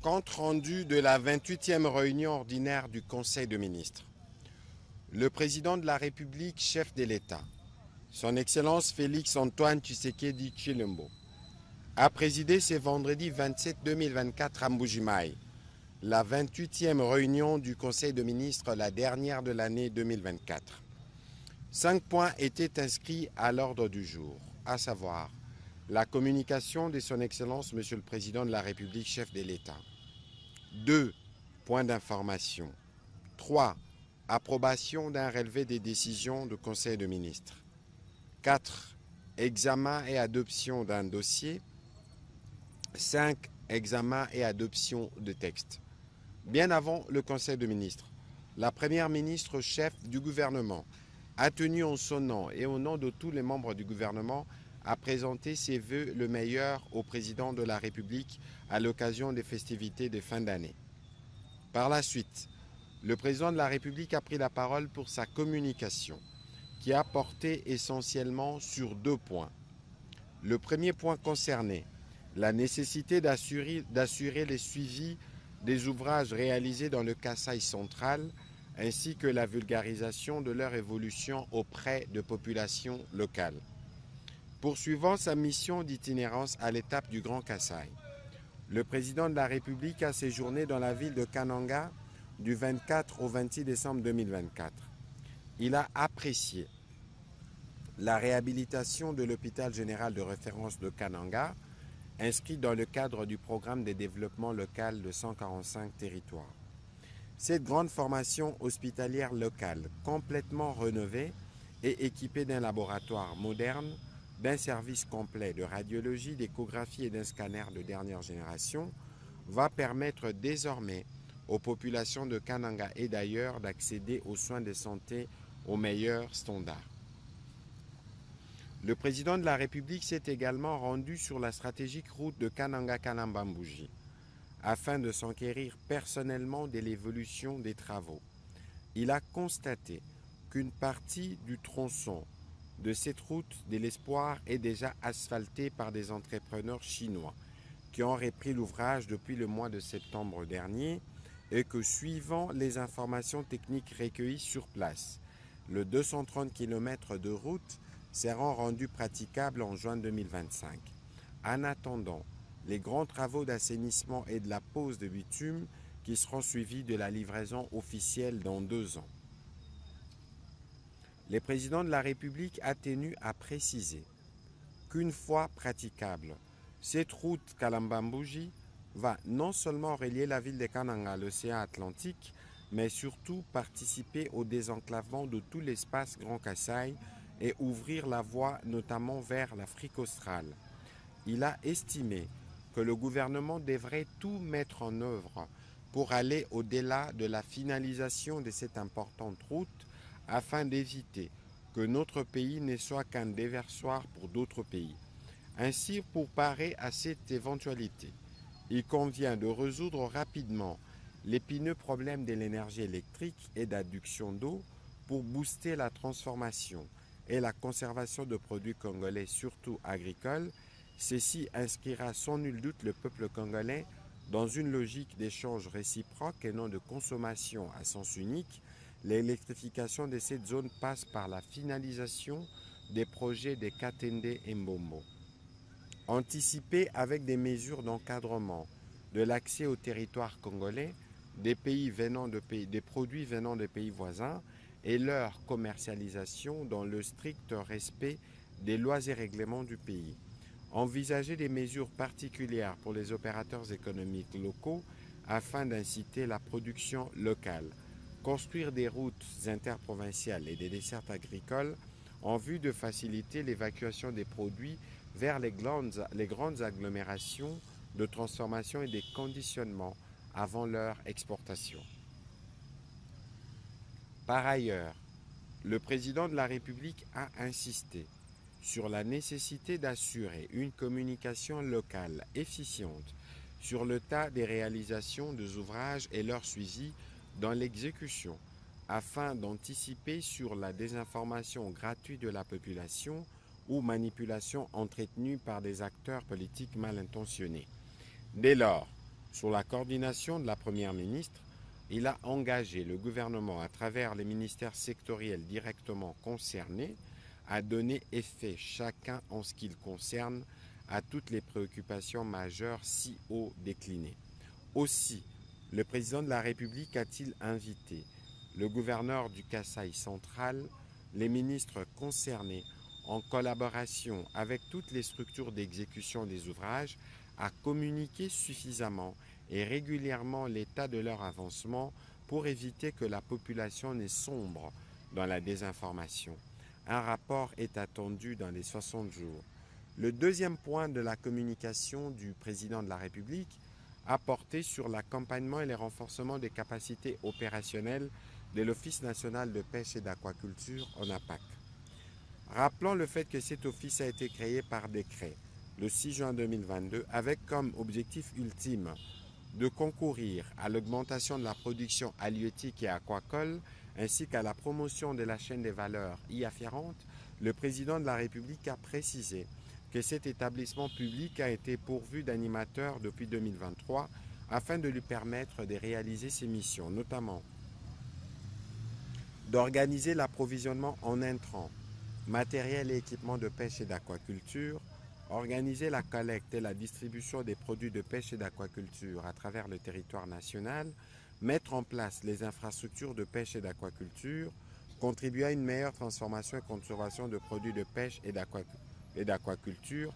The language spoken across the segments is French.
Compte rendu de la 28e réunion ordinaire du Conseil de ministres. Le président de la République, chef de l'État, son Excellence Félix-Antoine Tshisekedi Tshilombo, a présidé ce vendredi 27 2024 à Mbujimaï, la 28e réunion du Conseil de ministres, la dernière de l'année 2024. 5 points étaient inscrits à l'ordre du jour, à savoir la communication de son Excellence Monsieur le Président de la République, chef de l'État. 2. Points d'information. 3. Approbation d'un relevé des décisions du Conseil de ministres. 4. Examen et adoption d'un dossier. 5. Examen et adoption de textes. Bien avant le Conseil de ministres, la Première ministre chef du gouvernement a tenu en son nom et au nom de tous les membres du gouvernement à présenter ses vœux le meilleur au président de la République à l'occasion des festivités de fin d'année. Par la suite, le président de la République a pris la parole pour sa communication, qui a porté essentiellement sur 2 points. Le premier point concernait la nécessité d'assurer le suivi des ouvrages réalisés dans le Kasaï central, ainsi que la vulgarisation de leur évolution auprès de populations locales. Poursuivant sa mission d'itinérance à l'étape du Grand Kasaï, le président de la République a séjourné dans la ville de Kananga du 24 au 26 décembre 2024. Il a apprécié la réhabilitation de l'hôpital général de référence de Kananga, inscrit dans le cadre du programme de développement local de 145 territoires. Cette grande formation hospitalière locale, complètement rénovée et équipée d'un laboratoire moderne, d'un service complet de radiologie, d'échographie et d'un scanner de dernière génération, va permettre désormais aux populations de Kananga et d'ailleurs d'accéder aux soins de santé aux meilleurs standards. Le président de la République s'est également rendu sur la stratégique route de Kananga-Kalambambouji afin de s'enquérir personnellement de l'évolution des travaux. Il a constaté qu'une partie du tronçon de cette route de l'espoir est déjà asphaltée par des entrepreneurs chinois qui ont repris l'ouvrage depuis le mois de septembre dernier et que, suivant les informations techniques recueillies sur place, le 230 km de route seront rendus praticables en juin 2025. En attendant, les grands travaux d'assainissement et de la pose de bitume qui seront suivis de la livraison officielle dans 2 ans. Le président de la République a tenu à préciser qu'une fois praticable, cette route Kalambambouji va non seulement relier la ville de Kananga à l'océan Atlantique, mais surtout participer au désenclavement de tout l'espace Grand Kasaï et ouvrir la voie notamment vers l'Afrique australe. Il a estimé que le gouvernement devrait tout mettre en œuvre pour aller au-delà de la finalisation de cette importante route afin d'éviter que notre pays ne soit qu'un déversoir pour d'autres pays. Ainsi, pour parer à cette éventualité, il convient de résoudre rapidement l'épineux problème de l'énergie électrique et d'adduction d'eau pour booster la transformation et la conservation de produits congolais, surtout agricoles. Ceci inscrira sans nul doute le peuple congolais dans une logique d'échange réciproque et non de consommation à sens unique. L'électrification de cette zone passe par la finalisation des projets de Katende et Mbombo. Anticiper avec des mesures d'encadrement de l'accès au territoire congolais des produits venant de pays voisins et leur commercialisation dans le strict respect des lois et règlements du pays. Envisager des mesures particulières pour les opérateurs économiques locaux afin d'inciter la production locale. Construire des routes interprovinciales et des dessertes agricoles en vue de faciliter l'évacuation des produits vers les grandes agglomérations de transformation et des conditionnements avant leur exportation. Par ailleurs, le président de la République a insisté sur la nécessité d'assurer une communication locale efficiente sur le tas des réalisations des ouvrages et leur suivi dans l'exécution, afin d'anticiper sur la désinformation gratuite de la population ou manipulation entretenue par des acteurs politiques mal intentionnés. Dès lors, Sous la coordination de la Première ministre, il a engagé le gouvernement à travers les ministères sectoriels directement concernés à donner effet chacun en ce qui le concerne à toutes les préoccupations majeures si haut déclinées. Aussi, le président de la République a-t-il invité le gouverneur du Kasaï central, les ministres concernés, en collaboration avec toutes les structures d'exécution des ouvrages, à communiquer suffisamment et régulièrement l'état de leur avancement pour éviter que la population ne sombre dans la désinformation. Un rapport est attendu dans les 60 jours. Le deuxième point de la communication du président de la République a porté sur l'accompagnement et le renforcement des capacités opérationnelles de l'Office national de pêche et d'aquaculture, ONAPAC. Rappelons le fait que cet office a été créé par décret le 6 juin 2022 avec comme objectif ultime de concourir à l'augmentation de la production halieutique et aquacole ainsi qu'à la promotion de la chaîne des valeurs y afférentes. Le président de la République a précisé que cet établissement public a été pourvu d'animateurs depuis 2023 afin de lui permettre de réaliser ses missions, notamment d'organiser l'approvisionnement en intrants, matériel et équipements de pêche et d'aquaculture, organiser la collecte et la distribution des produits de pêche et d'aquaculture à travers le territoire national, mettre en place les infrastructures de pêche et d'aquaculture, contribuer à une meilleure transformation et conservation de produits de pêche et d'aquaculture,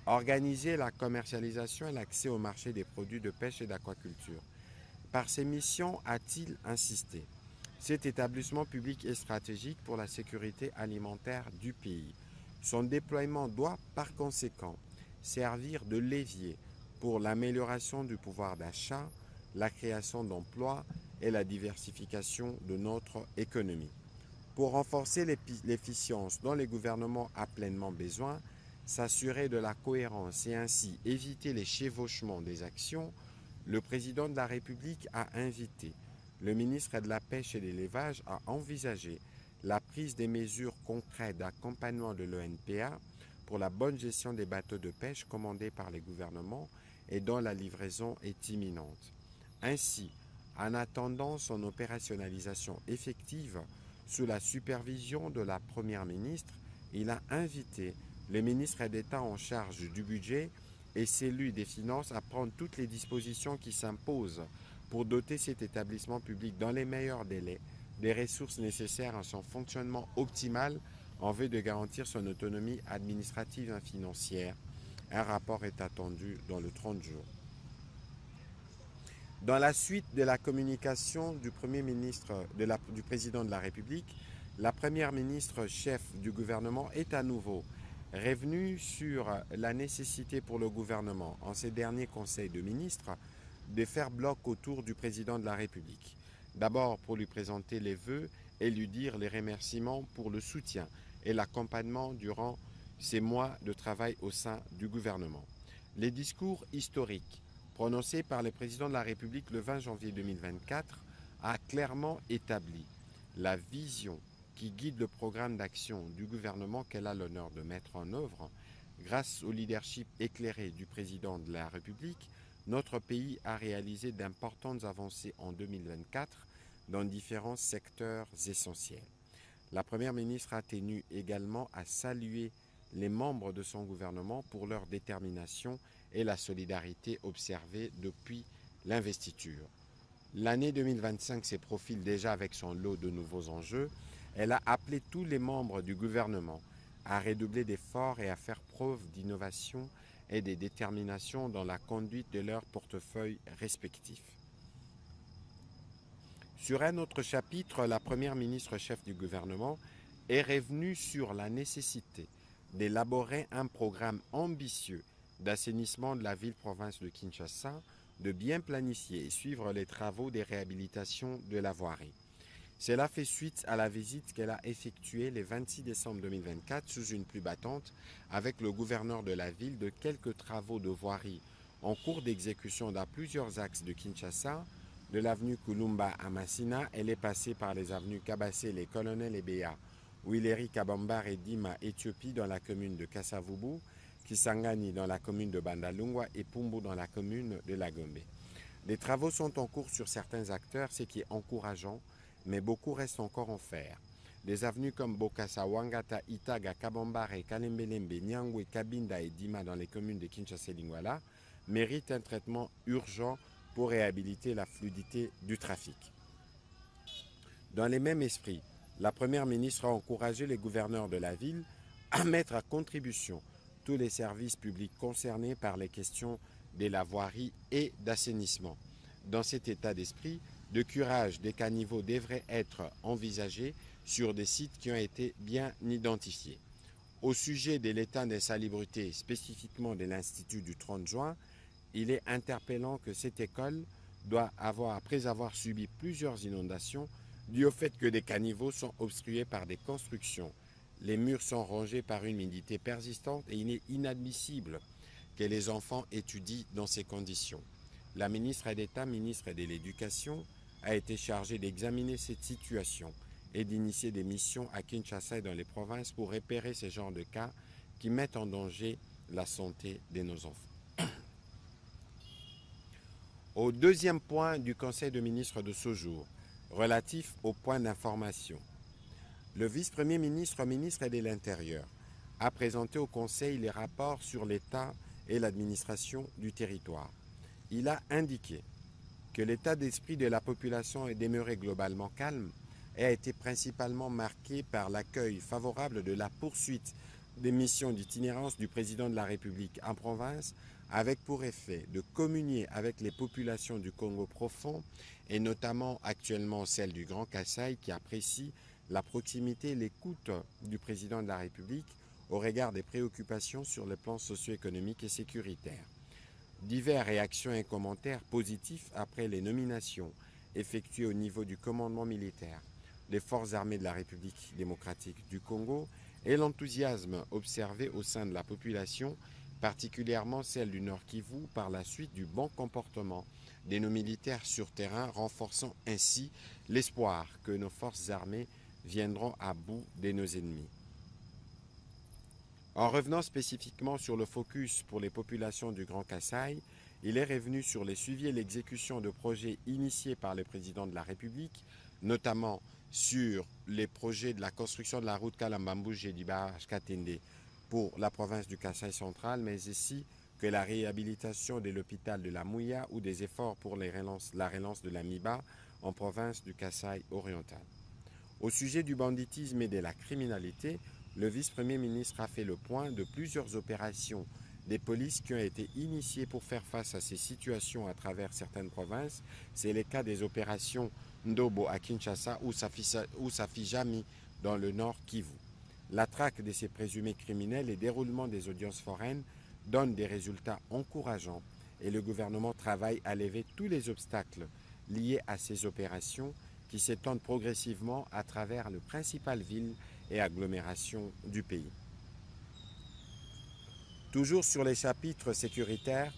organiser la commercialisation et l'accès au marché des produits de pêche et d'aquaculture. Par ces missions, a-t-il insisté, cet établissement public est stratégique pour la sécurité alimentaire du pays. Son déploiement doit par conséquent servir de levier pour l'amélioration du pouvoir d'achat, la création d'emplois et la diversification de notre économie. Pour renforcer l'efficience dont les gouvernements ont pleinement besoin, s'assurer de la cohérence et ainsi éviter les chevauchements des actions, le président de la République a invité le ministre de la Pêche et de l'Élevage à envisager la prise des mesures concrètes d'accompagnement de l'ONPA pour la bonne gestion des bateaux de pêche commandés par les gouvernements et dont la livraison est imminente. Ainsi, en attendant son opérationnalisation effective sous la supervision de la Première ministre, il a invité le ministre d'État en charge du budget et celui des Finances à prendre toutes les dispositions qui s'imposent pour doter cet établissement public dans les meilleurs délais des ressources nécessaires à son fonctionnement optimal en vue de garantir son autonomie administrative et financière. Un rapport est attendu dans le 30 jours. Dans la suite de la communication du Premier ministre, du Président de la République, la Première ministre chef du gouvernement est à nouveau revenue sur la nécessité pour le gouvernement, en ces derniers conseils de ministres, de faire bloc autour du Président de la République. D'abord pour lui présenter les vœux et lui dire les remerciements pour le soutien et l'accompagnement durant ces mois de travail au sein du gouvernement. Les discours historiques prononcés par le président de la République le 20 janvier 2024 a clairement établi la vision qui guide le programme d'action du gouvernement qu'elle a l'honneur de mettre en œuvre. Grâce au leadership éclairé du président de la République, notre pays a réalisé d'importantes avancées en 2024 dans différents secteurs essentiels. La Première ministre a tenu également à saluer les membres de son gouvernement pour leur détermination et la solidarité observée depuis l'investiture. L'année 2025 se profile déjà avec son lot de nouveaux enjeux. Elle a appelé tous les membres du gouvernement à redoubler d'efforts et à faire preuve d'innovation et de détermination dans la conduite de leurs portefeuilles respectifs. Sur un autre chapitre, la Première ministre chef du gouvernement est revenue sur la nécessité d'élaborer un programme ambitieux d'assainissement de la ville-province de Kinshasa, de bien planifier et suivre les travaux de réhabilitation de la voirie. Cela fait suite à la visite qu'elle a effectuée le 26 décembre 2024 sous une pluie battante avec le gouverneur de la ville de quelques travaux de voirie en cours d'exécution dans plusieurs axes de Kinshasa. De l'avenue Kulumba à Massina, elle est passée par les avenues Kabassé, les Colonel Ebea, Wileri Kabambar et Dima, Éthiopie dans la commune de Kassavubu, Kisangani dans la commune de Bandalungwa et Pumbu dans la commune de Lagombe. Des travaux sont en cours sur certains acteurs, ce qui est encourageant, mais beaucoup reste encore à faire. Des avenues comme Bokassa, Wangata, Itaga, Kabambare, Kalembelembe, Nyangwe, Kabinda et Dima dans les communes de Kinshasa et Lingwala méritent un traitement urgent pour réhabiliter la fluidité du trafic. Dans les mêmes esprits, la Première ministre a encouragé les gouverneurs de la ville à mettre à contribution tous les services publics concernés par les questions de la voirie et d'assainissement. Dans cet état d'esprit, le curage des caniveaux devrait être envisagé sur des sites qui ont été bien identifiés. Au sujet de l'état d'insalubrité, spécifiquement de l'Institut du 30 juin, il est interpellant que cette école doit après avoir subi plusieurs inondations, dû au fait que des caniveaux sont obstrués par des constructions. Les murs sont rongés par une humidité persistante et il est inadmissible que les enfants étudient dans ces conditions. La ministre d'État, ministre de l'Éducation, a été chargée d'examiner cette situation et d'initier des missions à Kinshasa et dans les provinces pour repérer ce genre de cas qui mettent en danger la santé de nos enfants. Au deuxième point du Conseil de ministres de ce jour, relatif au point d'information, le vice-premier ministre, ministre de l'Intérieur, a présenté au Conseil les rapports sur l'État et l'administration du territoire. Il a indiqué que l'état d'esprit de la population est demeuré globalement calme et a été principalement marqué par l'accueil favorable de la poursuite des missions d'itinérance du président de la République en province, avec pour effet de communier avec les populations du Congo profond et notamment actuellement celle du Grand Kasaï qui apprécie la proximité et l'écoute du président de la République au regard des préoccupations sur le plan socio-économique et sécuritaire. Diverses réactions et commentaires positifs après les nominations effectuées au niveau du commandement militaire des forces armées de la République démocratique du Congo et l'enthousiasme observé au sein de la population, particulièrement celle du Nord Kivu, par la suite du bon comportement de nos militaires sur terrain, renforçant ainsi l'espoir que nos forces armées viendront à bout de nos ennemis. En revenant spécifiquement sur le focus pour les populations du Grand Kasaï, il est revenu sur les suivis et l'exécution de projets initiés par le président de la République, notamment sur les projets de la construction de la route Kalambambouge et du barrage Katende pour la province du Kasaï central, mais aussi que la réhabilitation de l'hôpital de la Mouya ou des efforts pour la relance de la MIBA en province du Kasaï oriental. Au sujet du banditisme et de la criminalité, le vice-premier ministre a fait le point de plusieurs opérations des polices qui ont été initiées pour faire face à ces situations à travers certaines provinces. C'est le cas des opérations Ndobo à Kinshasa ou Safijami dans le nord Kivu. La traque de ces présumés criminels et le déroulement des audiences foraines donnent des résultats encourageants et le gouvernement travaille à lever tous les obstacles liés à ces opérations qui s'étendent progressivement à travers les principales villes et agglomérations du pays. Toujours sur les chapitres sécuritaires,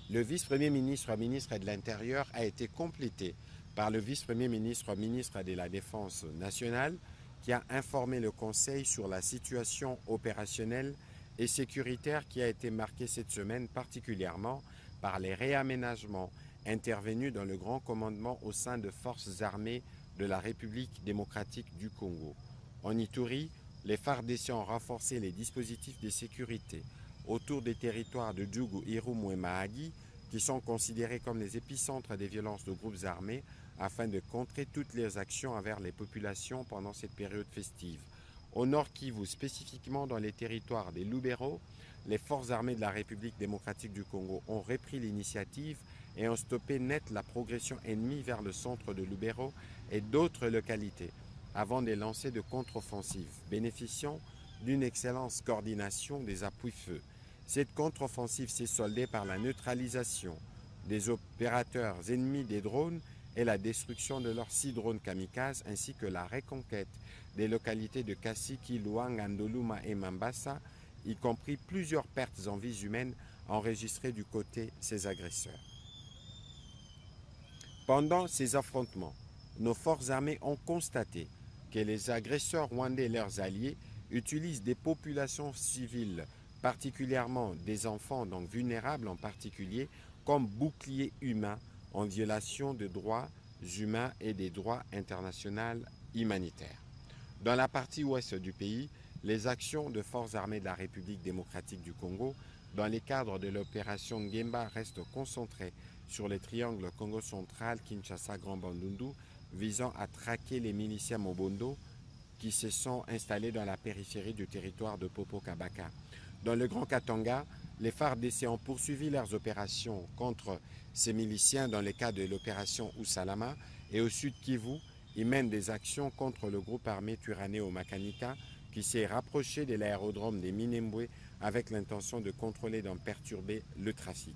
le vice-premier ministre, ministre de l'Intérieur a été complété par le vice-premier ministre, ministre de la Défense nationale, qui a informé le Conseil sur la situation opérationnelle et sécuritaire qui a été marquée cette semaine particulièrement par les réaménagements intervenus dans le Grand Commandement au sein de forces armées de la République démocratique du Congo. En Ituri, les FARDC ont renforcé les dispositifs de sécurité autour des territoires de Djougou, Irumu et Mahagi, qui sont considérés comme les épicentres des violences de groupes armés, afin de contrer toutes les actions envers les populations pendant cette période festive. Au nord Kivu, spécifiquement dans les territoires des Lubero, les forces armées de la République démocratique du Congo ont repris l'initiative et ont stoppé net la progression ennemie vers le centre de Lubero et d'autres localités, avant de lancer de contre-offensives, bénéficiant d'une excellente coordination des appuis-feu. Cette contre-offensive s'est soldée par la neutralisation des opérateurs ennemis des drones et la destruction de leurs 6 drones kamikazes, ainsi que la reconquête des localités de Kassiki, Luang, Andoluma et Mambasa, y compris plusieurs pertes en vies humaines enregistrées du côté de ces agresseurs. Pendant ces affrontements, nos forces armées ont constaté que les agresseurs rwandais et leurs alliés utilisent des populations civiles, particulièrement des enfants, donc vulnérables en particulier, comme boucliers humains en violation des droits humains et des droits internationaux humanitaires. Dans la partie ouest du pays, les actions de forces armées de la République démocratique du Congo dans les cadres de l'opération Ngemba restent concentrées sur les triangles Congo central, Kinshasa, Grand Bandundu, visant à traquer les miliciens Mobondo qui se sont installés dans la périphérie du territoire de Popo-Kabaka. Dans le Grand Katanga, les FARDC ont poursuivi leurs opérations contre ces miliciens dans le cadre de l'opération Usalama, et au sud Kivu, ils mènent des actions contre le groupe armé Turané Makanika qui s'est rapproché de l'aérodrome des Minembwe avec l'intention de contrôler et d'en perturber le trafic.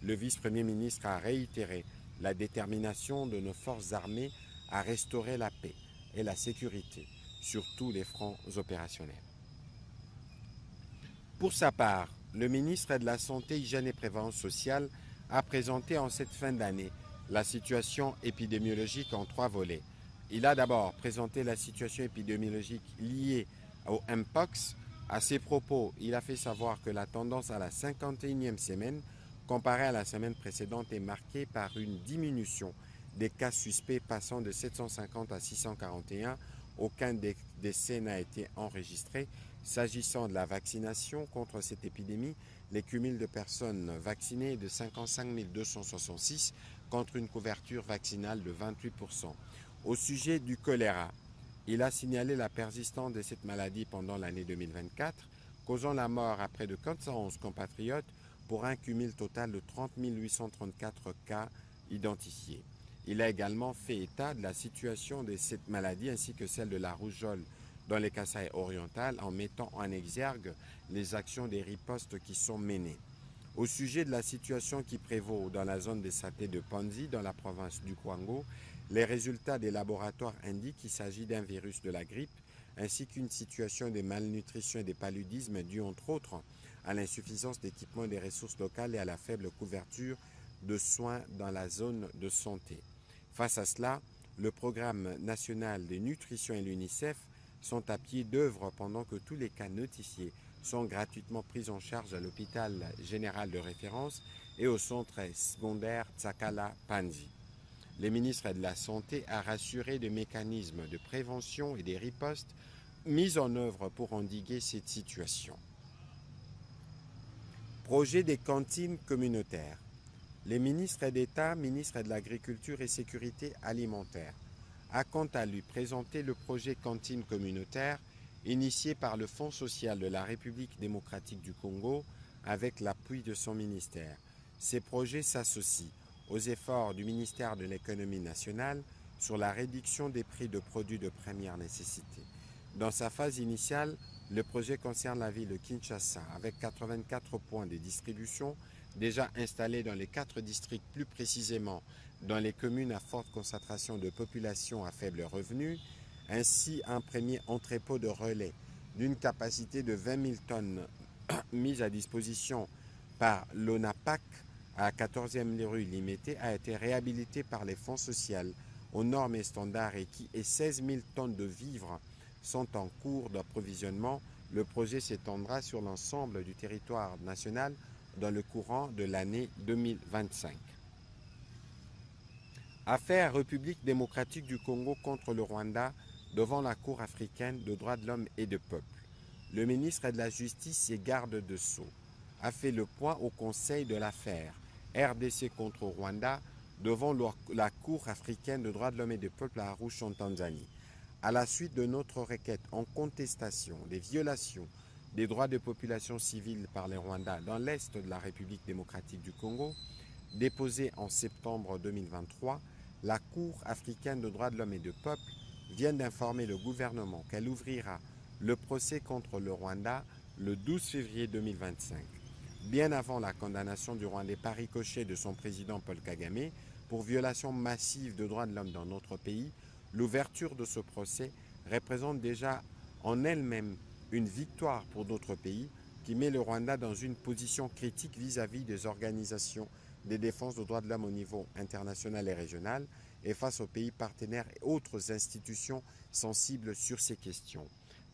Le vice-premier ministre a réitéré la détermination de nos forces armées à restaurer la paix et la sécurité sur tous les fronts opérationnels. Pour sa part, le ministre de la Santé, Hygiène et Prévention sociale a présenté en cette fin d'année la situation épidémiologique en 3 volets. Il a d'abord présenté la situation épidémiologique liée au Mpox. À ses propos, il a fait savoir que la tendance à la 51e semaine, comparée à la semaine précédente, est marquée par une diminution des cas suspects passant de 750 à 641. Aucun décès n'a été enregistré. S'agissant de la vaccination contre cette épidémie, les cumuls de personnes vaccinées est de 55 266 contre une couverture vaccinale de 28%. Au sujet du choléra, il a signalé la persistance de cette maladie pendant l'année 2024, causant la mort à près de 411 compatriotes pour un cumul total de 30 834 cas identifiés. Il a également fait état de la situation de cette maladie ainsi que celle de la rougeole dans les Kasaï orientales en mettant en exergue les actions des ripostes qui sont menées. Au sujet de la situation qui prévaut dans la zone des Saté de Panzi dans la province du Kwango, les résultats des laboratoires indiquent qu'il s'agit d'un virus de la grippe ainsi qu'une situation de malnutrition et de paludisme due entre autres à l'insuffisance d'équipements et des ressources locales et à la faible couverture de soins dans la zone de santé. Face à cela, le Programme national de nutrition et l'UNICEF sont à pied d'œuvre pendant que tous les cas notifiés sont gratuitement pris en charge à l'hôpital général de référence et au centre secondaire Tsakala Panzi. Le ministre de la Santé a rassuré des mécanismes de prévention et des ripostes mis en œuvre pour endiguer cette situation. Projet des cantines communautaires. Le ministre d'État, ministre de l'Agriculture et Sécurité alimentaire, a quant à lui présenté le projet cantine communautaire initié par le Fonds social de la République démocratique du Congo avec l'appui de son ministère. Ces projets s'associent aux efforts du ministère de l'Économie nationale sur la réduction des prix de produits de première nécessité. Dans sa phase initiale, le projet concerne la ville de Kinshasa avec 84 points de distribution déjà installés dans les 4 districts, plus précisément dans les communes à forte concentration de population à faible revenu, ainsi un premier entrepôt de relais d'une capacité de 20 000 tonnes mise à disposition par l'ONAPAC à la 14e rue Limété a été réhabilité par les fonds sociaux aux normes et standards et 16 000 tonnes de vivres sont en cours d'approvisionnement. Le projet s'étendra sur l'ensemble du territoire national dans le courant de l'année 2025. Affaire République démocratique du Congo contre le Rwanda devant la Cour africaine de droits de l'homme et de peuple. Le ministre de la Justice et garde de Sceaux a fait le point au Conseil de l'affaire RDC contre Rwanda devant la Cour africaine de droits de l'homme et du peuple à Arusha en Tanzanie. À la suite de notre requête en contestation des violations des droits de population civile par les Rwandais dans l'est de la République démocratique du Congo, déposée en septembre 2023, la Cour africaine de droits de l'homme et du peuple vient d'informer le gouvernement qu'elle ouvrira le procès contre le Rwanda le 12 février 2025, bien avant la condamnation du Rwandais par ricochet de son président Paul Kagame pour violation massive de droits de l'homme dans notre pays. L'ouverture de ce procès représente déjà en elle-même une victoire pour notre pays qui met le Rwanda dans une position critique vis-à-vis des organisations de défense des droits de l'homme au niveau international et régional et face aux pays partenaires et autres institutions sensibles sur ces questions.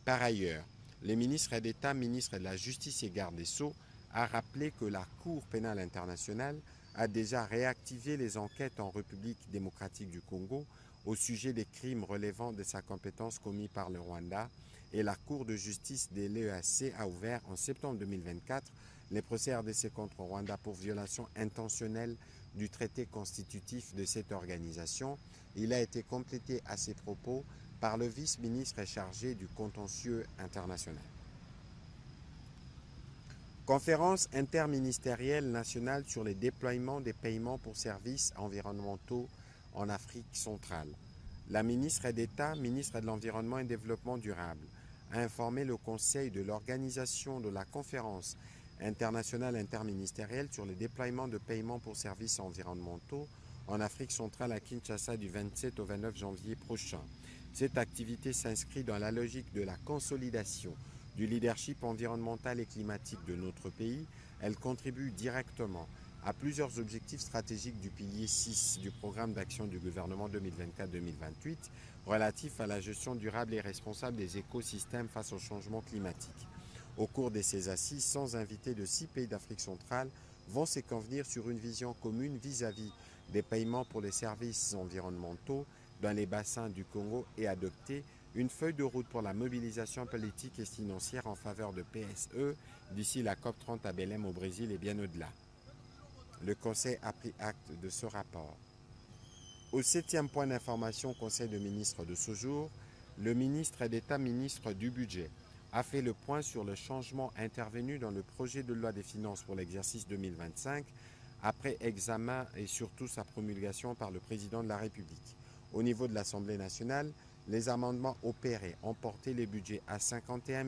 Par ailleurs, le ministre d'État, ministre de la Justice et garde des Sceaux a rappelé que la Cour pénale internationale a déjà réactivé les enquêtes en République démocratique du Congo au sujet des crimes relevant de sa compétence commis par le Rwanda, et la Cour de justice de l'EAC a ouvert en septembre 2024 les procès RDC contre Rwanda pour violation intentionnelle du traité constitutif de cette organisation. Il a été complété à ces propos par le vice-ministre chargé du contentieux international. Conférence interministérielle nationale sur les déploiements des paiements pour services environnementaux en Afrique centrale. La ministre d'État, ministre de l'Environnement et du Développement durable, a informé le Conseil de l'organisation de la conférence internationale interministérielle sur les déploiements de paiements pour services environnementaux en Afrique centrale à Kinshasa du 27 au 29 janvier prochain. Cette activité s'inscrit dans la logique de la consolidation du leadership environnemental et climatique de notre pays. Elle contribue directement à plusieurs objectifs stratégiques du pilier 6 du programme d'action du gouvernement 2024-2028 relatif à la gestion durable et responsable des écosystèmes face au changement climatique. Au cours de ces assises, 100 invités de 6 pays d'Afrique centrale vont se convenir sur une vision commune vis-à-vis des paiements pour les services environnementaux dans les bassins du Congo et adopter une feuille de route pour la mobilisation politique et financière en faveur de PSE d'ici la COP30 à Belém au Brésil et bien au-delà. Le Conseil a pris acte de ce rapport. Au 7e point d'information Conseil de ministres de ce jour, le ministre d'État, ministre du Budget, a fait le point sur le changement intervenu dans le projet de loi des finances pour l'exercice 2025 après examen et surtout sa promulgation par le président de la République. Au niveau de l'Assemblée nationale, les amendements opérés ont porté les budgets à 51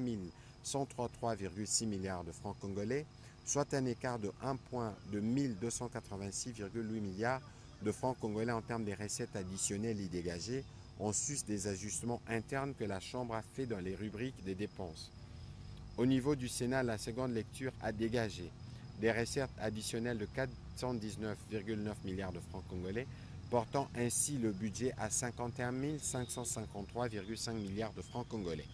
133,6 milliards de francs congolais, soit un écart de 1 point de 1286,8 milliards de francs congolais en termes des recettes additionnelles et dégagées, en sus des ajustements internes que la Chambre a fait dans les rubriques des dépenses. Au niveau du Sénat, la seconde lecture a dégagé des recettes additionnelles de 419,9 milliards de francs congolais, portant ainsi le budget à 51 553,5 milliards de francs congolais.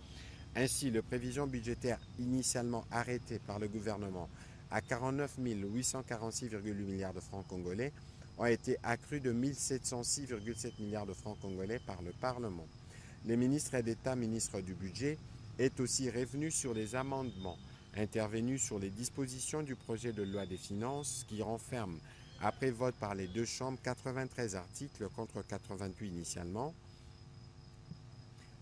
Ainsi, les prévisions budgétaires initialement arrêtées par le gouvernement à 49 846,8 milliards de francs congolais ont été accrues de 1706,7 milliards de francs congolais par le Parlement. Le ministre d'État, ministre du Budget, est aussi revenu sur les amendements intervenus sur les dispositions du projet de loi des finances qui renferme, après vote par les deux chambres, 93 articles contre 88 initialement.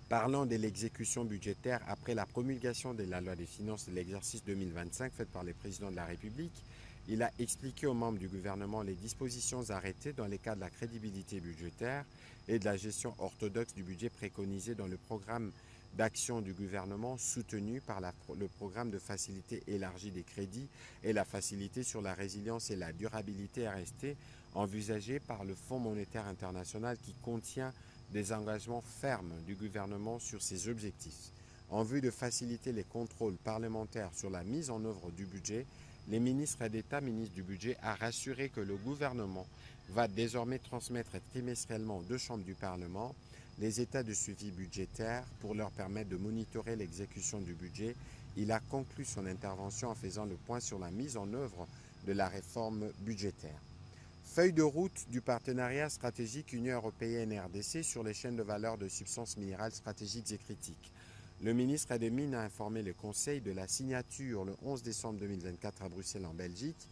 Parlant de l'exécution budgétaire après la promulgation de la loi des finances de l'exercice 2025 faite par le président de la République, il a expliqué aux membres du gouvernement les dispositions arrêtées dans les cas de la crédibilité budgétaire et de la gestion orthodoxe du budget préconisé dans le programme d'action du gouvernement soutenu par le programme de facilité élargie des crédits et la facilité sur la résilience et la durabilité RST envisagée par le Fonds monétaire international qui contient des engagements fermes du gouvernement sur ces objectifs. En vue de faciliter les contrôles parlementaires sur la mise en œuvre du budget, les ministres d'État, ministres du Budget, a rassuré que le gouvernement va désormais transmettre trimestriellement aux deux chambres du Parlement les états de suivi budgétaire pour leur permettre de monitorer l'exécution du budget. Il a conclu son intervention en faisant le point sur la mise en œuvre de la réforme budgétaire. Feuille de route du partenariat stratégique Union européenne-RDC sur les chaînes de valeur de substances minérales stratégiques et critiques. Le ministre des Mines a informé le Conseil de la signature le 11 décembre 2024 à Bruxelles en Belgique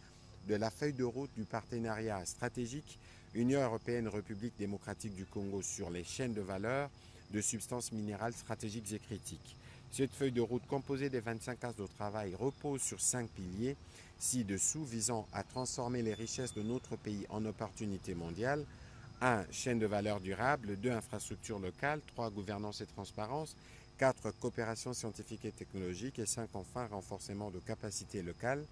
de la feuille de route du partenariat stratégique Union européenne-République démocratique du Congo sur les chaînes de valeur de substances minérales stratégiques et critiques. Cette feuille de route composée des 25 axes de travail repose sur 5 piliers ci-dessous visant à transformer les richesses de notre pays en opportunités mondiales. 1. Chaîne de valeur durable. 2. Infrastructures locales. 3. Gouvernance et transparence. 4. Coopération scientifique et technologique. Et 5. Enfin, renforcement de capacités locales.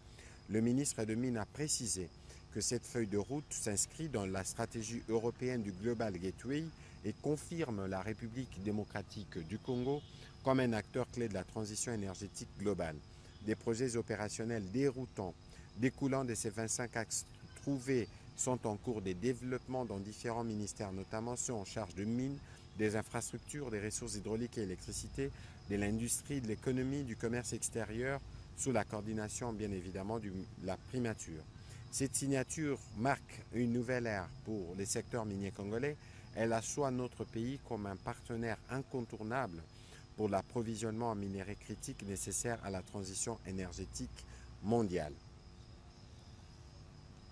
Le ministre des Mines a précisé que cette feuille de route s'inscrit dans la stratégie européenne du Global Gateway et confirme la République démocratique du Congo comme un acteur clé de la transition énergétique globale. Des projets opérationnels déroutants découlant de ces 25 axes trouvés sont en cours de développement dans différents ministères, notamment ceux en charge de mines, des infrastructures, des ressources hydrauliques et électricité, de l'industrie, de l'économie, du commerce extérieur, sous la coordination bien évidemment de la primature. Cette signature marque une nouvelle ère pour les secteurs miniers congolais. Elle assoit notre pays comme un partenaire incontournable pour l'approvisionnement en minerais critiques nécessaires à la transition énergétique mondiale.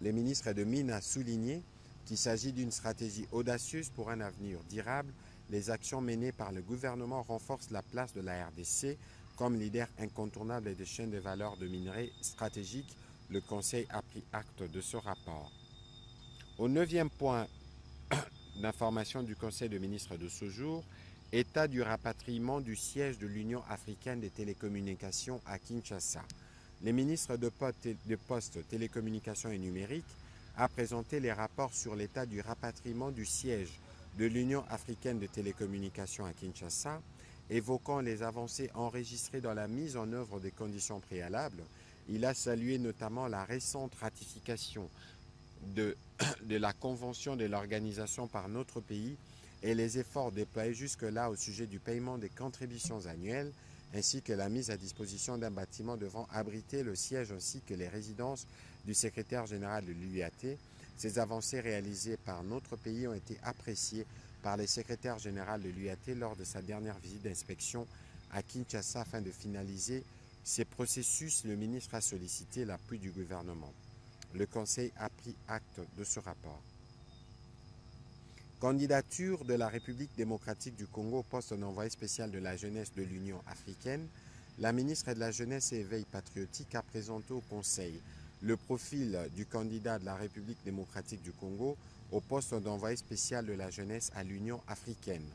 Le ministre de Mines a souligné qu'il s'agit d'une stratégie audacieuse pour un avenir durable. Les actions menées par le gouvernement renforcent la place de la RDC comme leader incontournable des chaînes de valeur de minerais stratégiques. Le Conseil a pris acte de ce rapport. Au 9e point d'information du Conseil des ministres de ce jour, état du rapatriement du siège de l'Union africaine des télécommunications à Kinshasa. Le ministre de Postes, Télécommunications et Numérique a présenté les rapports sur l'état du rapatriement du siège de l'Union africaine de télécommunications à Kinshasa, évoquant les avancées enregistrées dans la mise en œuvre des conditions préalables. Il a salué notamment la récente ratification de la Convention de l'organisation par notre pays et les efforts déployés jusque-là au sujet du paiement des contributions annuelles, ainsi que la mise à disposition d'un bâtiment devant abriter le siège ainsi que les résidences du secrétaire général de l'UIAT. Ces avancées réalisées par notre pays ont été appréciées par le secrétaire général de l'UIAT lors de sa dernière visite d'inspection à Kinshasa afin de finaliser ces processus. Le ministre a sollicité l'appui du gouvernement. Le Conseil a pris acte de ce rapport. Candidature de la République démocratique du Congo au poste d'envoyé spécial de la jeunesse de l'Union africaine. La ministre de la Jeunesse et Éveil patriotique a présenté au Conseil le profil du candidat de la République démocratique du Congo au poste d'envoyé spécial de la jeunesse à l'Union africaine.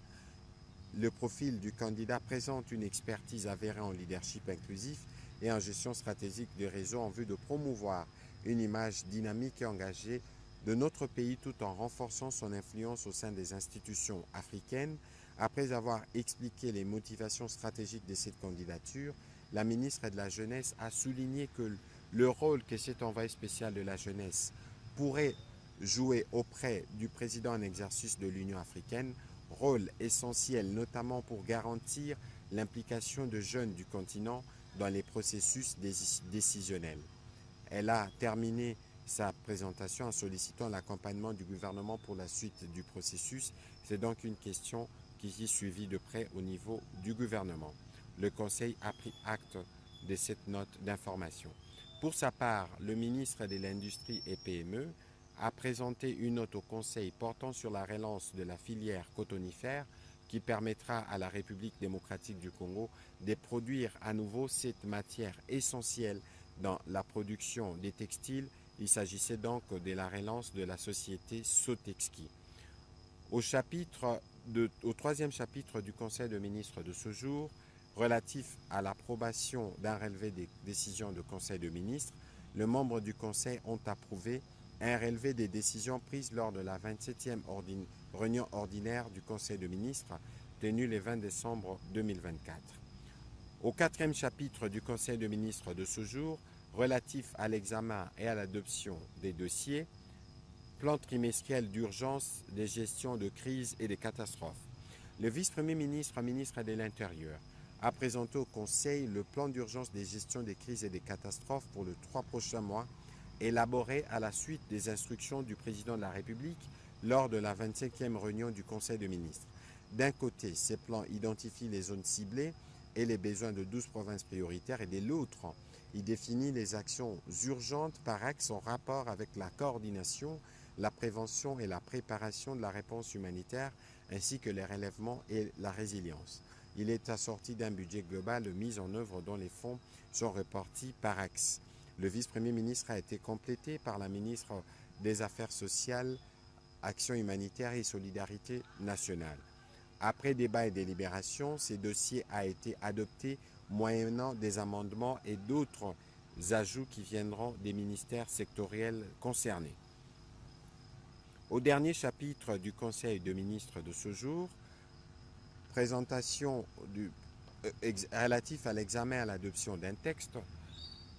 Le profil du candidat présente une expertise avérée en leadership inclusif et en gestion stratégique des réseaux en vue de promouvoir une image dynamique et engagée de notre pays tout en renforçant son influence au sein des institutions africaines. Après avoir expliqué les motivations stratégiques de cette candidature, la ministre de la Jeunesse a souligné que le rôle que cet envoyé spécial de la jeunesse pourrait jouer auprès du président en exercice de l'Union africaine, rôle essentiel notamment pour garantir l'implication de jeunes du continent dans les processus décisionnels. Elle a terminé sa présentation en sollicitant l'accompagnement du gouvernement pour la suite du processus. C'est donc une question qui est suivie de près au niveau du gouvernement. Le Conseil a pris acte de cette note d'information. Pour sa part, le ministre de l'Industrie et PME a présenté une note au Conseil portant sur la relance de la filière cotonifère qui permettra à la République démocratique du Congo de produire à nouveau cette matière essentielle dans la production des textiles. Il s'agissait donc de la relance de la société Sotexki. Au 3e chapitre du Conseil des ministres de ce jour, relatif à l'approbation d'un relevé des décisions du Conseil des ministres, les membres du Conseil ont approuvé un relevé des décisions prises lors de la 27e réunion ordinaire du Conseil des ministres tenue le 20 décembre 2024. Au 4e chapitre du Conseil des ministres de ce jour, relatif à l'examen et à l'adoption des dossiers, plan trimestriel d'urgence des gestions de crise et de catastrophes. Le vice-premier ministre, ministre de l'Intérieur, a présenté au Conseil le plan d'urgence des gestions des crises et des catastrophes pour les 3 prochains mois, élaboré à la suite des instructions du président de la République lors de la 25e réunion du Conseil des ministres. D'un côté, ces plans identifient les zones ciblées et les besoins de 12 provinces prioritaires et de l'autre, il définit les actions urgentes par axe en rapport avec la coordination, la prévention et la préparation de la réponse humanitaire ainsi que les relèvements et la résilience. Il est assorti d'un budget global mis en œuvre dont les fonds sont répartis par axe. Le vice-premier ministre a été complété par la ministre des Affaires sociales, Action humanitaire et solidarité nationale. Après débat et délibération, ce dossier a été adopté moyennant des amendements et d'autres ajouts qui viendront des ministères sectoriels concernés. Au dernier chapitre du Conseil des ministres de ce jour, présentation relatif à l'examen et à l'adoption d'un texte,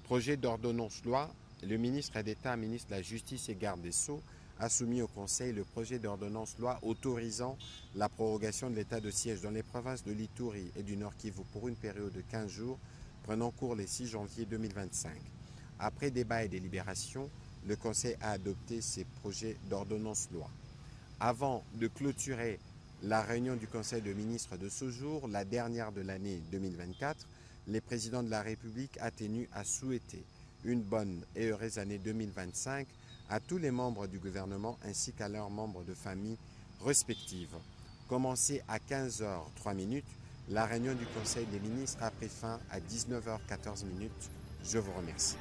projet d'ordonnance loi, le ministre d'État, ministre de la Justice et garde des Sceaux a soumis au Conseil le projet d'ordonnance loi autorisant la prorogation de l'état de siège dans les provinces de l'Ituri et du Nord Kivu pour une période de 15 jours, prenant cours le 6 janvier 2025. Après débat et délibération, le Conseil a adopté ces projets d'ordonnance-loi. Avant de clôturer la réunion du Conseil de ministres de ce jour, la dernière de l'année 2024, le président de la République a tenu à souhaiter une bonne et heureuse année 2025 à tous les membres du gouvernement ainsi qu'à leurs membres de famille respectives. Commencée à 15h03, la réunion du Conseil des ministres a pris fin à 19h14. Je vous remercie.